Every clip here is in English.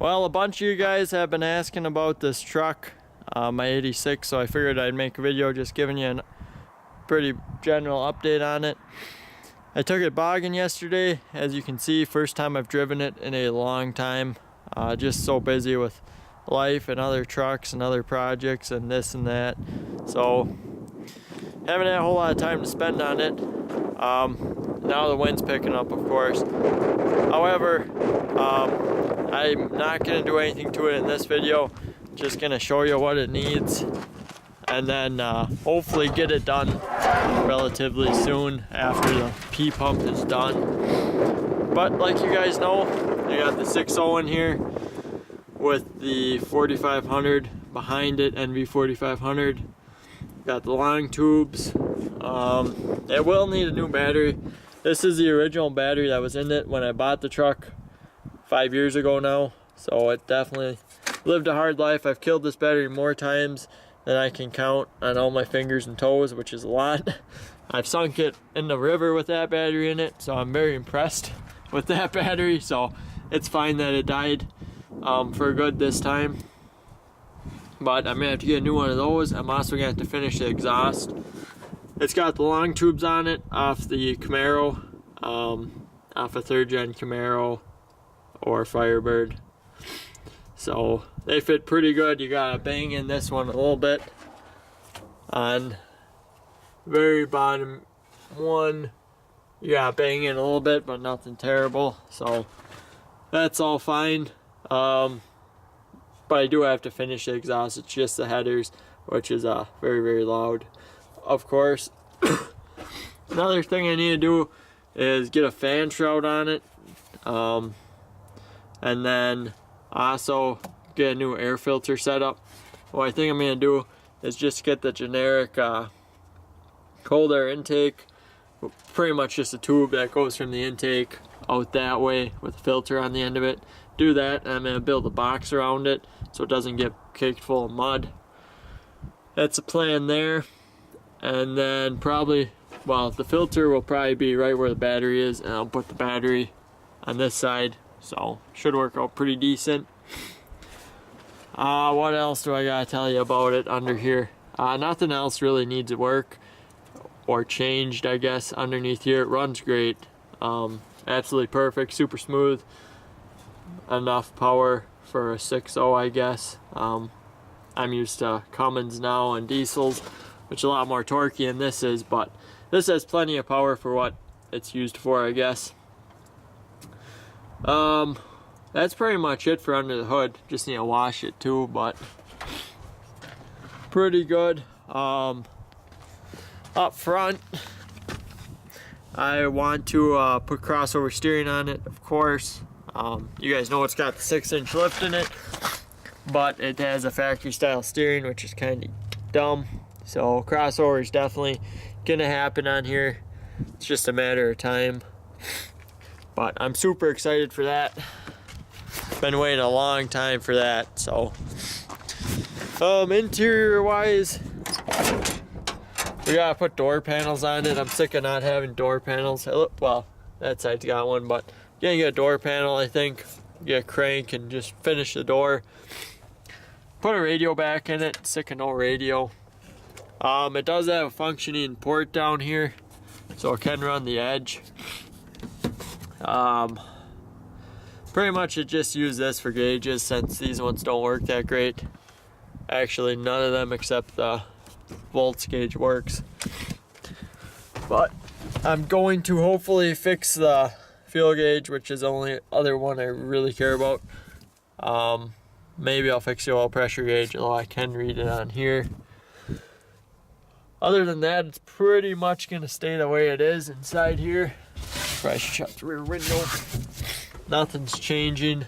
Well, a bunch of you guys have been asking about this truck, my 86, so I figured I'd make a video just giving you a pretty general update on it. I took it bogging yesterday. As you can see, first time I've driven it in a long time. Just so busy with life and other trucks and other projects and this and that. So, haven't had a whole lot of time to spend on it. Now the wind's picking up, of course. However, I'm not going to do anything to it in this video. Just going to show you what it needs and then hopefully get it done relatively soon after the P-pump is done. But like you guys know, I got the 6.0 in here with the 4500 behind it, NV 4500. Got the long tubes. It will need a new battery. This is the original battery that was in it when I bought the truck 5 years ago now, so it definitely lived a hard life. I've killed this battery more times than I can count on all my fingers and toes, which is a lot. I've sunk it in the river with that battery in it, so I'm very impressed with that battery. So it's fine that it died for good this time, but I'm gonna have to get a new one of those. I'm also gonna have to finish the exhaust. It's got the long tubes on it off the Camaro, off a 3rd gen Camaro or Firebird. So they fit pretty good. You gotta bang in this one a little bit on very bottom one. You gotta bang in a little bit, but nothing terrible. So that's all fine. But I do have to finish the exhaust. It's just the headers, which is very, very loud. Of course, another thing I need to do is get a fan shroud on it, and then also get a new air filter set up. What I think I'm going to do is just get the generic cold air intake, pretty much just a tube that goes from the intake out that way with a filter on the end of it. Do that, and I'm going to build a box around it so it doesn't get caked full of mud. That's the plan there. And then probably, well, the filter will probably be right where the battery is, and I'll put the battery on this side, so should work out pretty decent. What else do I gotta tell you about it under here? Nothing else really needs work or changed, I guess, underneath here. It runs great, absolutely perfect, super smooth, enough power for a 6.0, I guess. I'm used to Cummins now and diesels, which is a lot more torquey than this is, but this has plenty of power for what it's used for, I guess. That's pretty much it for under the hood. Just need to wash it too, but pretty good. Up front, I want to put crossover steering on it, of course. You guys know it's got the 6-inch lift in it, but it has a factory style steering, which is kind of dumb. So crossover is definitely gonna happen on here. It's just a matter of time. But I'm super excited for that. Been waiting a long time for that. So interior wise, we gotta put door panels on it. I'm sick of not having door panels. Well, that side's got one, but gonna get a door panel, I think. Get a crank and just finish the door. Put a radio back in it. Sick of no radio. It does have a functioning port down here, so it can run the edge. Pretty much it just use this for gauges since these ones don't work that great. Actually, none of them except the volts gauge works. But I'm going to hopefully fix the fuel gauge, which is the only other one I really care about. Maybe I'll fix the oil pressure gauge, although I can read it on here. Other than that, it's pretty much going to stay the way it is inside here. Probably should shut the rear window. Nothing's changing.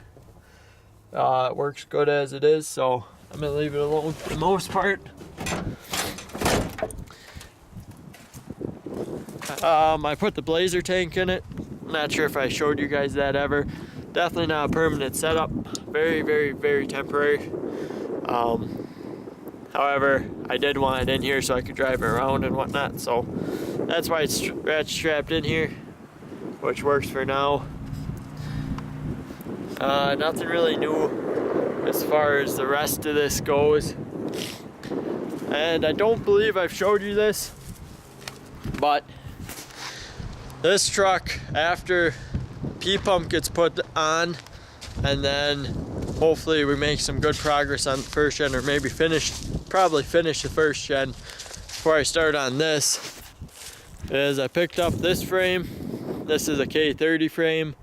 It works good as it is, so I'm going to leave it alone for the most part. I put the blazer tank in it. Not sure if I showed you guys that ever. Definitely not a permanent setup. Very, very, very temporary. However, I did want it in here so I could drive it around and whatnot, so that's why it's strapped in here, which works for now. Nothing really new as far as the rest of this goes. And I don't believe I've showed you this, but this truck, after P-pump gets put on, and then hopefully we make some good progress on the first gen, or maybe probably finish the first gen before I start on this, is I picked up this frame. This is a K30 frame,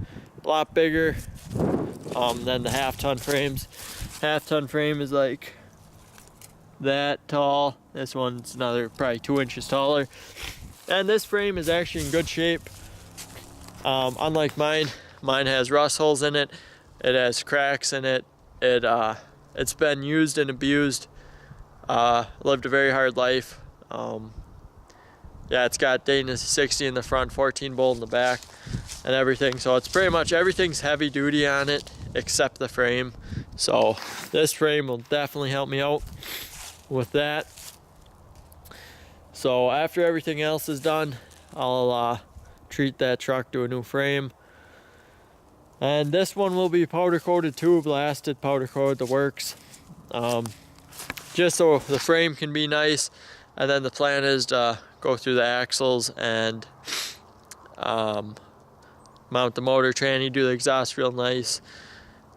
a lot bigger than the half-ton frames. Half-ton frame is like that tall. This one's another probably 2 inches taller. And this frame is actually in good shape. Unlike mine has rust holes in it. It has cracks in it. It's been used and abused. Lived a very hard life. Yeah, it's got Dana 60 in the front, 14 bolt in the back, and everything. So it's pretty much everything's heavy duty on it except the frame. So this frame will definitely help me out with that. So after everything else is done, I'll treat that truck to a new frame. And this one will be powder coated too, blasted, powder coated, the works. Just so the frame can be nice. And then the plan is to go through the axles and mount the motor tranny, do the exhaust real nice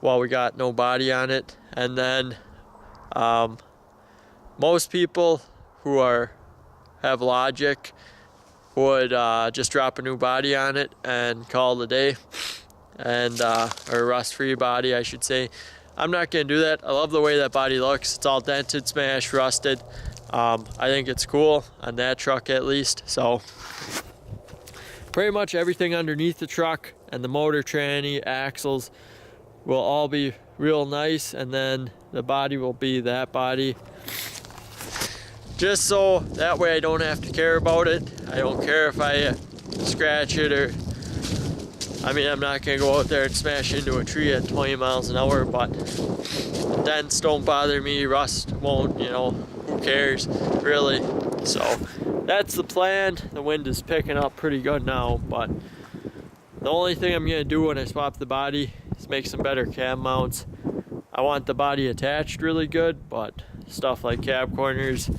while we got no body on it. And then most people who have logic would just drop a new body on it and call it a day, and or rust-free body, I should say. I'm not gonna do that. I love the way that body looks. It's all dented, smashed, rusted. I think it's cool on that truck at least. So pretty much everything underneath the truck and the motor tranny, axles will all be real nice, and then the body will be that body. Just so that way I don't have to care about it. I don't care if I scratch it, or I mean, I'm not gonna go out there and smash into a tree at 20 miles an hour, but dents don't bother me, rust won't, you know, who cares really. So that's the plan. The wind is picking up pretty good now, but the only thing I'm gonna do when I swap the body is make some better cab mounts. I want the body attached really good, but stuff like cab corners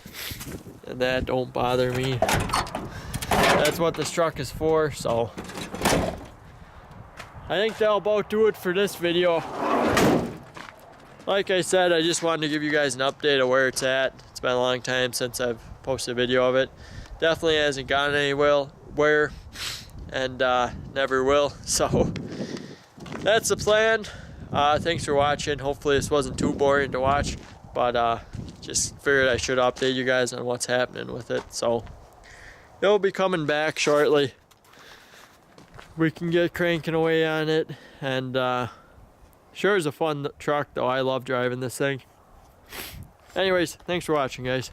and that don't bother me. That's what this truck is for. So I think that'll about do it for this video. Like I said, I just wanted to give you guys an update of where it's at. It's been a long time since I've posted a video of it. Definitely hasn't gone anywhere, and never will. So that's the plan. Thanks for watching. Hopefully this wasn't too boring to watch, but just figured I should update you guys on what's happening with it. So it'll be coming back shortly. We can get cranking away on it, and sure is a fun truck though. I love driving this thing. Anyways, thanks for watching, guys.